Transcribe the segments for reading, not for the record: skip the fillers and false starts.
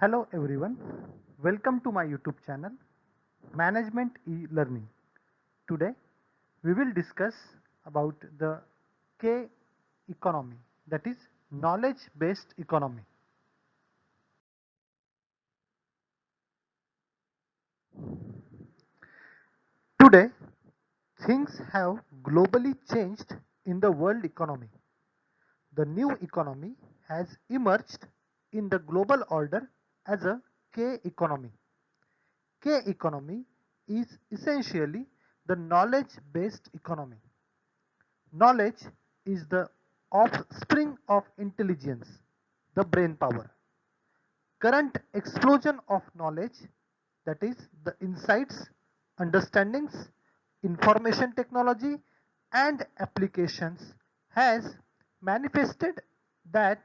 Hello everyone, welcome to my YouTube channel Management e-Learning. Today we will discuss about the K economy, that is knowledge based economy. Today things have globally changed in the world economy. The new economy has emerged in the global order as a K economy. K economy is essentially the knowledge based economy. Knowledge is the offspring of intelligence, the brain power. Current explosion of knowledge, that is, the insights, understandings, information technology, and applications, has manifested that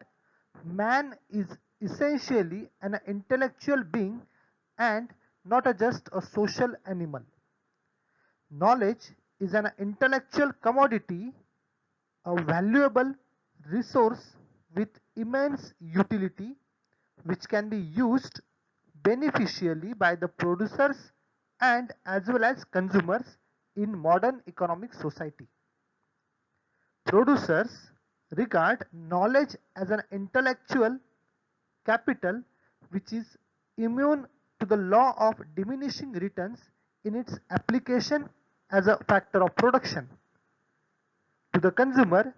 man is essentially an intellectual being and not just a social animal. Knowledge is an intellectual commodity, a valuable resource with immense utility which can be used beneficially by the producers and as well as consumers in modern economic society. Producers regard knowledge as an intellectual capital which is immune to the law of diminishing returns in its application as a factor of production. To the consumer,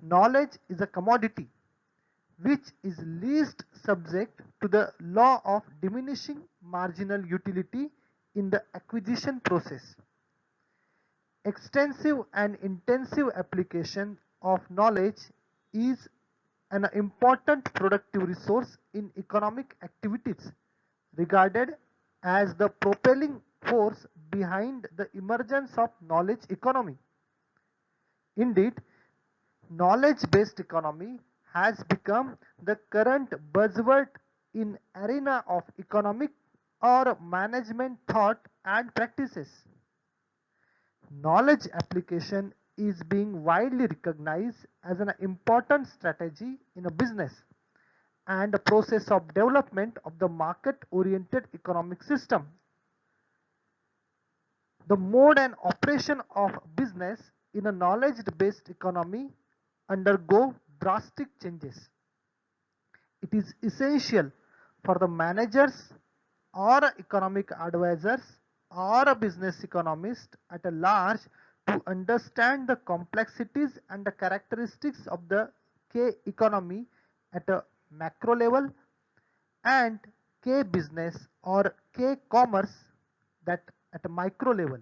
knowledge is a commodity which is least subject to the law of diminishing marginal utility in the acquisition process. Extensive and intensive application of knowledge is an important productive resource in economic activities, regarded as the propelling force behind the emergence of knowledge economy. Indeed, knowledge-based economy has become the current buzzword in arena of economic or management thought and practices. Knowledge application is being widely recognized as an important strategy in a business and a process of development of the market-oriented economic system. The mode and operation of business in a knowledge-based economy undergo drastic changes. It is essential for the managers or economic advisors or a business economist at a large to understand the complexities and the characteristics of the K economy at a macro level and K business or K commerce that at a micro level.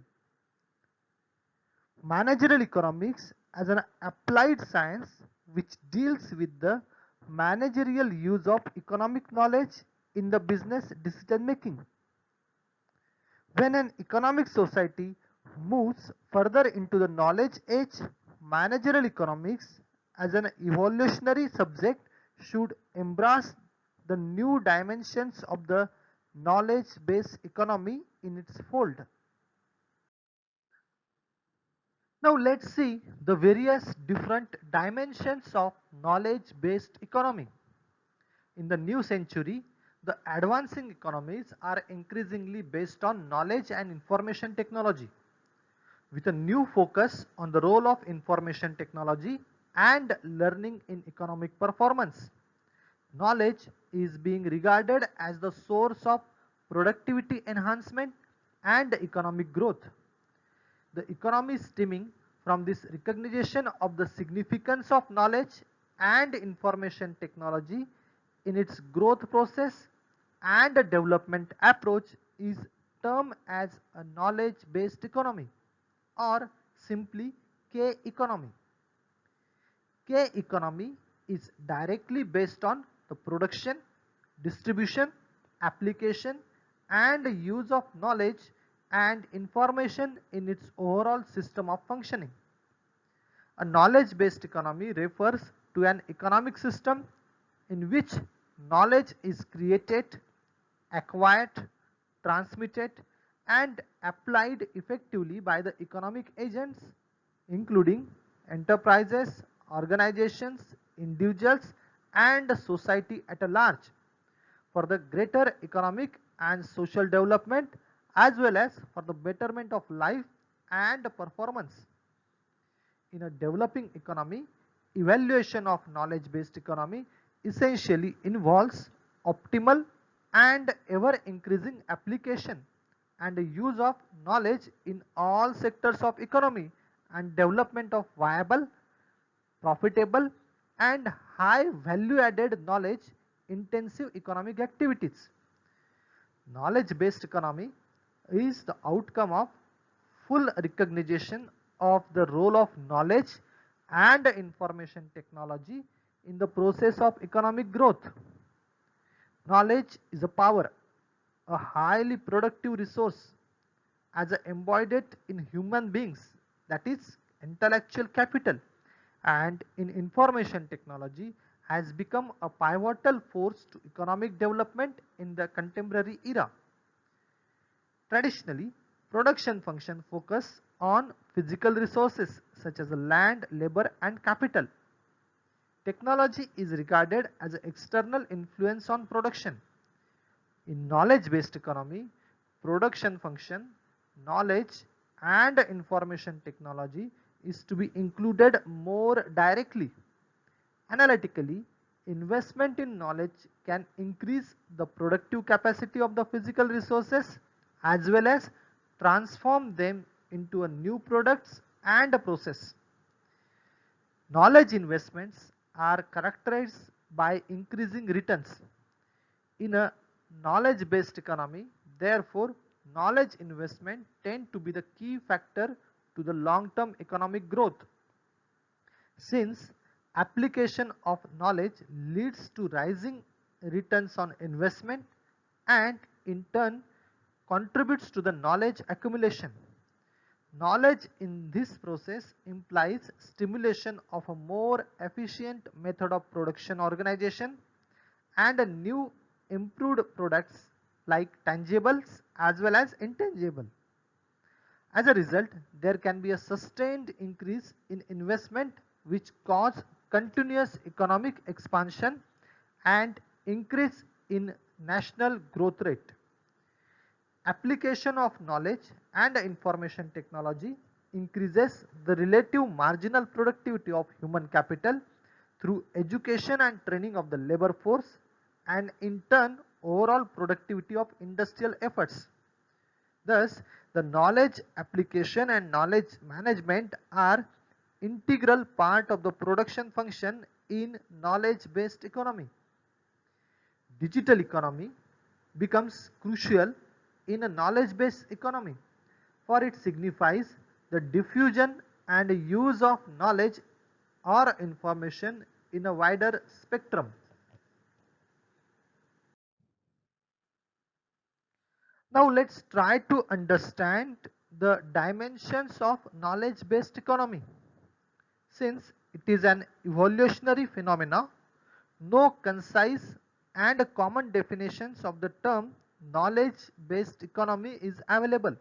Managerial economics as an applied science which deals with the managerial use of economic knowledge in the business decision making. When an economic society moves further into the knowledge age, managerial economics as an evolutionary subject should embrace the new dimensions of the knowledge based economy in its fold. Now let's see the various different dimensions of knowledge-based economy. In the new century, the advancing economies are increasingly based on knowledge and information technology, with a new focus on the role of information technology and learning in economic performance. Knowledge is being regarded as the source of productivity enhancement and economic growth. The economy stemming from this recognition of the significance of knowledge and information technology in its growth process and development approach is termed as a knowledge-based economy or simply K economy. K economy is directly based on the production, distribution, application and use of knowledge and information in its overall system of functioning. A knowledge-based economy refers to an economic system in which knowledge is created, acquired, transmitted and applied effectively by the economic agents including enterprises, organizations, individuals and society at a large. for the greater economic and social development as well as for the betterment of life and performance. In a developing economy, evaluation of knowledge-based economy essentially involves optimal and ever-increasing application and use of knowledge in all sectors of economy and development of viable, profitable and high value added knowledge intensive economic activities. Knowledge based economy is the outcome of full recognition of the role of knowledge and information technology in the process of economic growth. Knowledge is a power, a highly productive resource as embodied in human beings, that is intellectual capital, and in information technology has become a pivotal force to economic development in the contemporary era. Traditionally, production function focus on physical resources such as land, labor and capital. Technology is regarded as an external influence on production. In knowledge-based economy, production function, knowledge and information technology is to be included more directly. Analytically, investment in knowledge can increase the productive capacity of the physical resources as well as transform them into a new products and a process. Knowledge investments are characterized by increasing returns. In a knowledge based economy, therefore, knowledge investment tend to be the key factor to the long term economic growth. Since application of knowledge leads to rising returns on investment and in turn contributes to the knowledge accumulation. Knowledge in this process implies stimulation of a more efficient method of production organization and a new improved products like tangibles as well as intangible. As a result, there can be a sustained increase in investment which cause continuous economic expansion and increase in national growth rate. Application of knowledge and information technology increases the relative marginal productivity of human capital through education and training of the labor force and in turn overall productivity of industrial efforts. Thus, the knowledge application and knowledge management are integral part of the production function in knowledge based economy. Digital economy becomes crucial in a knowledge based economy for it signifies the diffusion and use of knowledge or information in a wider spectrum. Now let's try to understand the dimensions of knowledge based economy. Since it is an evolutionary phenomena, no concise and common definitions of the term knowledge based economy is available.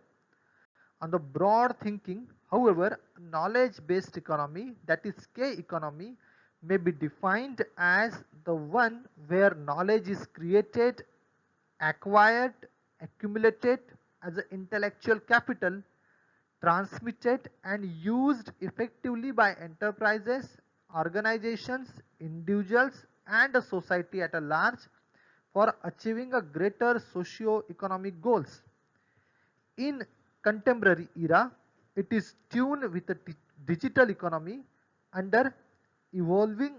On the broad thinking, however, knowledge based economy, that is K economy, may be defined as the one where knowledge is created, acquired, accumulated as an intellectual capital, transmitted and used effectively by enterprises, organizations, individuals and a society at a large for achieving a greater socio-economic goals. In contemporary era, it is tuned with the digital economy under evolving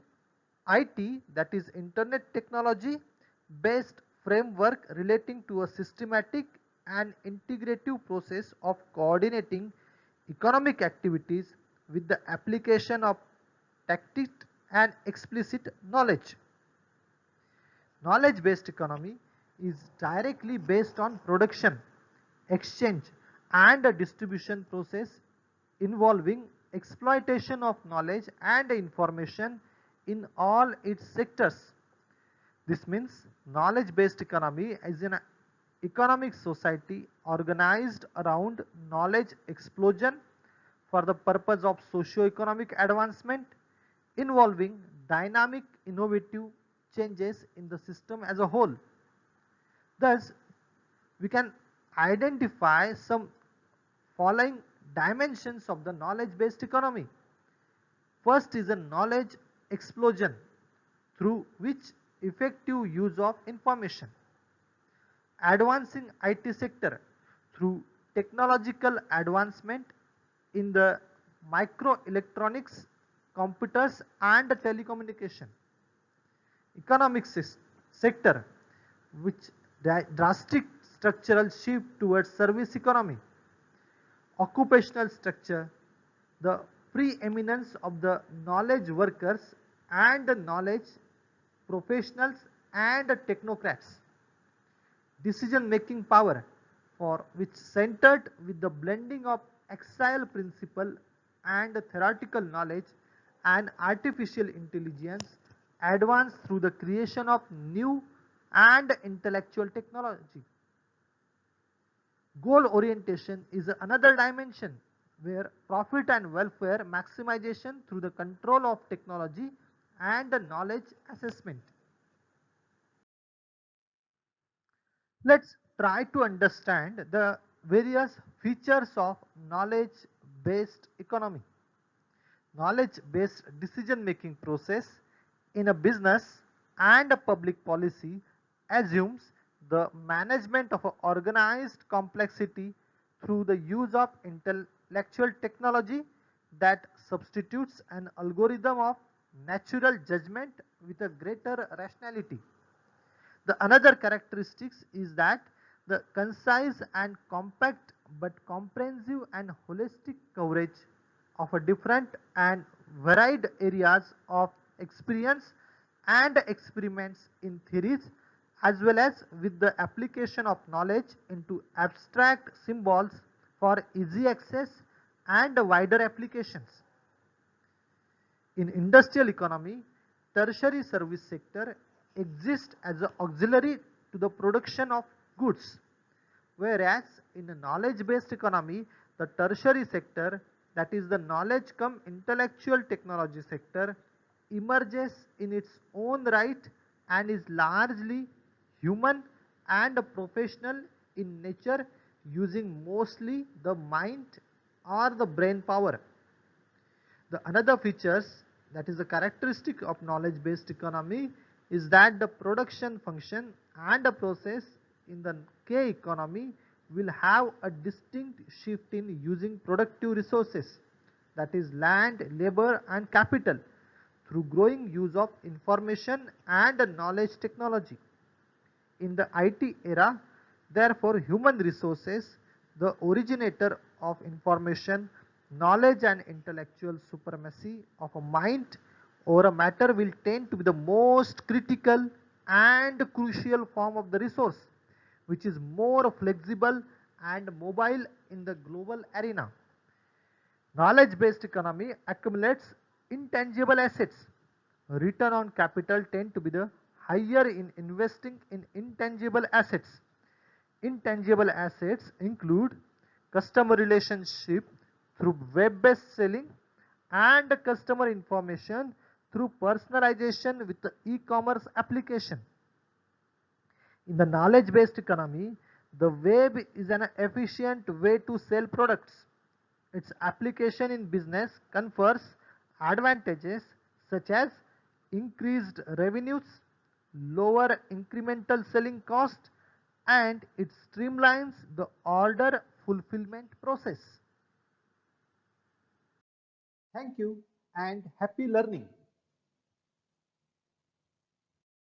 IT, that is internet technology based framework relating to a systematic and integrative process of coordinating economic activities with the application of tacit and explicit knowledge. Knowledge based economy is directly based on production, exchange and a distribution process involving exploitation of knowledge and information in all its sectors. This means knowledge based economy is an economic society organized around knowledge explosion for the purpose of socio-economic advancement involving dynamic innovative changes in the system as a whole. Thus, we can identify some following dimensions of the knowledge-based economy. First is a knowledge explosion through which effective use of information. Advancing IT sector through technological advancement in the microelectronics, computers and telecommunication. Economic sector which drastic structural shift towards service economy. Occupational structure, the preeminence of the knowledge workers and the knowledge professionals and technocrats. Decision making power, for which centered with the blending of axial principle and theoretical knowledge and artificial intelligence advanced through the creation of new and intellectual technology. Goal orientation is another dimension where profit and welfare maximization through the control of technology and the knowledge assessment. Let's try to understand the various features of knowledge based economy. Knowledge based decision making process in a business and a public policy assumes the management of an organized complexity through the use of intellectual technology that substitutes an algorithm of natural judgment with a greater rationality. The another characteristics is that the concise and compact but comprehensive and holistic coverage of a different and varied areas of experience and experiments in theories as well as with the application of knowledge into abstract symbols for easy access and wider applications. In industrial economy, tertiary service sector exists as an auxiliary to the production of goods, whereas in a knowledge-based economy, the tertiary sector, that is the knowledge come intellectual technology sector, emerges in its own right and is largely human and professional in nature, using mostly the mind or the brain power. The another features, that is the characteristic of knowledge based economy, is that the production function and the process in the K economy will have a distinct shift in using productive resources, that is land, labor and capital, through growing use of information and knowledge technology. In the IT era, therefore, human resources, the originator of information, knowledge and intellectual supremacy of a mind over a matter will tend to be the most critical and crucial form of the resource, which is more flexible and mobile in the global arena. Knowledge based economy accumulates intangible assets. Return on capital tend to be the higher in investing in intangible assets. Intangible assets include customer relationship through web-based selling and customer information through personalization with the e-commerce application. In the knowledge-based economy, the web is an efficient way to sell products. Its application in business confers advantages such as increased revenues, lower incremental selling cost, and it streamlines the order fulfillment process. Thank you and happy learning.